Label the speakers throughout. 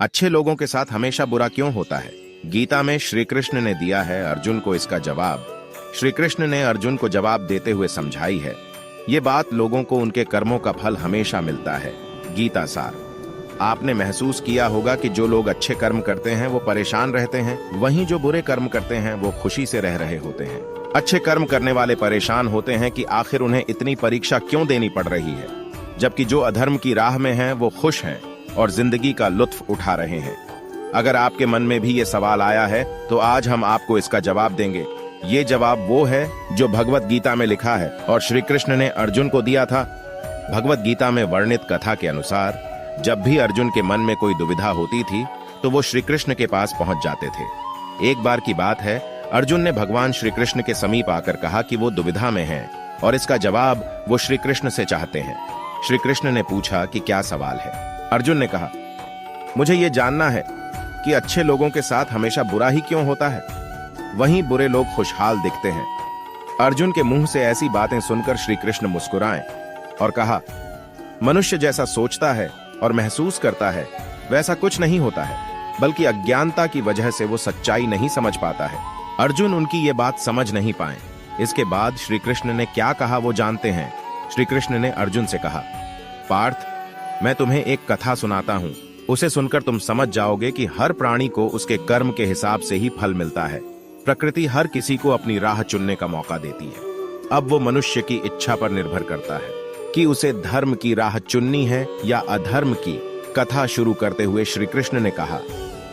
Speaker 1: अच्छे लोगों के साथ हमेशा बुरा क्यों होता है? गीता में श्री कृष्ण ने दिया है अर्जुन को इसका जवाब। श्री कृष्ण ने अर्जुन को जवाब देते हुए समझाई है, ये बात लोगों को उनके कर्मों का फल हमेशा मिलता है। गीता सार। आपने महसूस किया होगा कि जो लोग अच्छे कर्म करते हैं वो परेशान रहते हैं, वहीं जो बुरे कर्म करते हैं वो खुशी से रह रहे होते हैं। अच्छे कर्म करने वाले परेशान होते हैं कि आखिर उन्हें इतनी परीक्षा क्यों देनी पड़ रही है, जबकि जो अधर्म की राह में हैं वो खुश हैं और जिंदगी का लुत्फ उठा रहे हैं। अगर आपके मन में भी ये सवाल आया है तो आज हम आपको इसका जवाब देंगे। ये जवाब वो है जो भगवत गीता में लिखा है और श्री कृष्ण ने अर्जुन को दिया था। भगवत गीता में वर्णित कथा के अनुसार जब भी अर्जुन के मन में कोई दुविधा होती थी तो वो श्री कृष्ण के पास पहुंच जाते थे। एक बार की बात है, अर्जुन ने भगवान श्री कृष्ण के समीप आकर कहा कि वो दुविधा में हैं और इसका जवाब वो श्री कृष्ण से चाहते हैं। श्री कृष्ण ने पूछा कि क्या सवाल है? अर्जुन ने कहा, मुझे ये जानना है कि अच्छे लोगों के साथ हमेशा बुरा ही क्यों होता है, वहीं बुरे लोग खुशहाल दिखते हैं। अर्जुन के मुंह से ऐसी बातें सुनकर श्री कृष्ण मुस्कुराए और कहा, मनुष्य जैसा सोचता है और महसूस करता है वैसा कुछ नहीं होता है, बल्कि अज्ञानता की वजह से वो सच्चाई नहीं समझ पाता है। अर्जुन उनकी ये बात समझ नहीं पाए। इसके बाद श्री कृष्ण ने क्या कहा वो जानते हैं। श्री कृष्ण ने अर्जुन से कहा, पार्थ, मैं तुम्हें एक कथा सुनाता हूं, उसे सुनकर तुम समझ जाओगे कि हर प्राणी को उसके कर्म के हिसाब से ही फल मिलता है। प्रकृति हर किसी को अपनी राह चुनने का मौका देती है। अब वो मनुष्य की इच्छा पर निर्भर करता है कि उसे धर्म की राह चुननी है या अधर्म की। कथा शुरू करते हुए श्री कृष्ण ने कहा,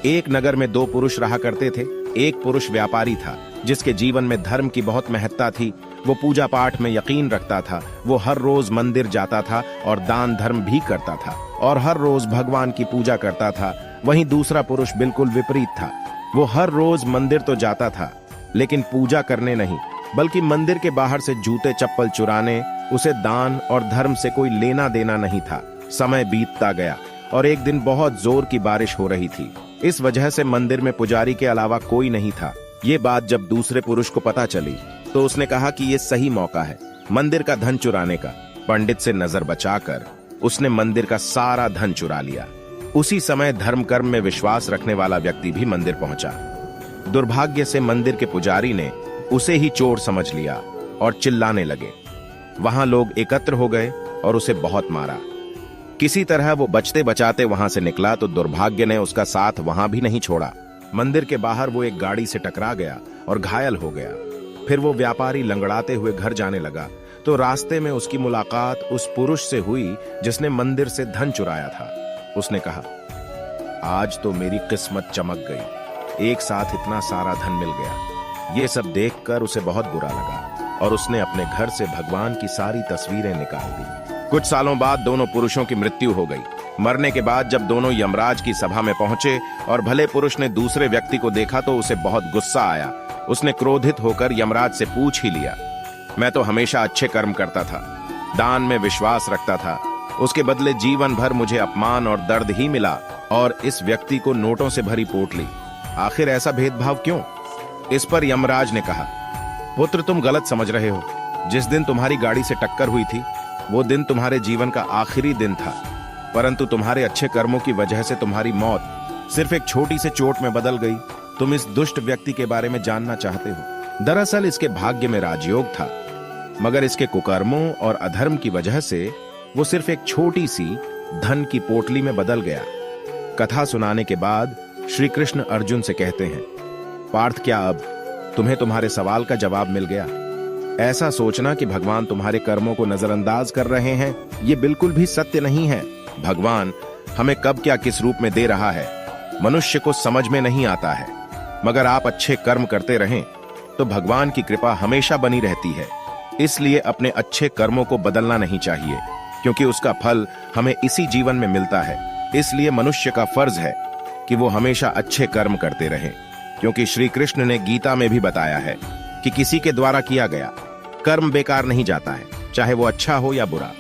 Speaker 1: एक नगर में दो पुरुष रहा करते थे। एक पुरुष व्यापारी था जिसके जीवन में धर्म की बहुत महत्ता थी। वो पूजा पाठ में यकीन रखता था। वो हर रोज मंदिर जाता था और दान धर्म भी करता था और हर रोज भगवान की पूजा करता था। वहीं दूसरा पुरुष बिल्कुल विपरीत था। वो हर रोज मंदिर तो जाता था लेकिन पूजा करने नहीं, बल्कि मंदिर के बाहर से जूते चप्पल चुराने। उसे दान और धर्म से कोई लेना देना नहीं था। समय बीतता गया और एक दिन बहुत जोर की बारिश हो रही थी। इस वजह से मंदिर में पुजारी के अलावा कोई नहीं था। ये बात जब दूसरे पुरुष को पता चली तो उसने कहा कि ये सही मौका है मंदिर का धन चुराने का। पंडित से नजर बचाकर उसने मंदिर का सारा धन चुरा लिया। उसी समय धर्म कर्म में विश्वास रखने वाला व्यक्ति भी मंदिर पहुंचा। दुर्भाग्य से मंदिर के पुजारी ने उसे ही चोर समझ लिया और चिल्लाने लगे। वहां लोग एकत्र हो गए और उसे बहुत मारा। किसी तरह वो बचते बचाते वहां से निकला तो दुर्भाग्य ने उसका साथ वहां भी नहीं छोड़ा। मंदिर के बाहर वो एक गाड़ी से टकरा गया और घायल हो गया। फिर वो व्यापारी लंगड़ाते हुए घर जाने लगा तो रास्ते में उसकी मुलाकात उस पुरुष से हुई जिसने मंदिर से धन चुराया था। उसने कहा, आज तो मेरी किस्मत चमक गई, एक साथ इतना सारा धन मिल गया। ये सब देखकर उसे बहुत बुरा लगा और उसने अपने घर से भगवान की सारी तस्वीरें निकाल दी। कुछ सालों बाद दोनों पुरुषों की मृत्यु हो गई। मरने के बाद जब दोनों यमराज की सभा में पहुंचे और भले पुरुष ने दूसरे व्यक्ति को देखा तो उसे बहुत गुस्सा आया। उसने क्रोधित होकर यमराज से पूछ ही लिया, मैं तो हमेशा अच्छे कर्म करता था, दान में विश्वास रखता था, उसके बदले जीवन भर मुझे अपमान और दर्द ही मिला और इस व्यक्ति को नोटों से भरी पोटली, आखिर ऐसा भेदभाव क्यों? इस पर यमराज ने कहा, पुत्र, तुम गलत समझ रहे हो। जिस दिन तुम्हारी गाड़ी से टक्कर हुई थी वो दिन तुम्हारे जीवन का आखिरी दिन था, परंतु तुम्हारे अच्छे कर्मों की वजह से तुम्हारी मौत सिर्फ एक छोटी से चोट में बदल गई। तुम इस दुष्ट व्यक्ति के बारे में जानना चाहते हो। दरअसल इसके भाग्य में राजयोग था, मगर इसके कुकर्मों और अधर्म की वजह से वो सिर्फ एक छोटी सी धन की पोटली में बदल गया। कथा सुनाने के बाद श्री कृष्ण अर्जुन से कहते हैं, पार्थ, क्या अब तुम्हें तुम्हारे सवाल का जवाब मिल गया? ऐसा सोचना कि भगवान तुम्हारे कर्मों को नजरअंदाज कर रहे हैं, ये बिल्कुल भी सत्य नहीं है। भगवान हमें कब क्या किस रूप में दे रहा है मनुष्य को समझ में नहीं आता है, मगर आप अच्छे कर्म करते रहें तो भगवान की कृपा हमेशा बनी रहती है। इसलिए अपने अच्छे कर्मों को बदलना नहीं चाहिए, क्योंकि उसका फल हमें इसी जीवन में मिलता है। इसलिए मनुष्य का फर्ज है कि वो हमेशा अच्छे कर्म करते रहें, क्योंकि श्री कृष्ण ने गीता में भी बताया है कि किसी के द्वारा किया गया कर्म बेकार नहीं जाता है, चाहे वो अच्छा हो या बुरा।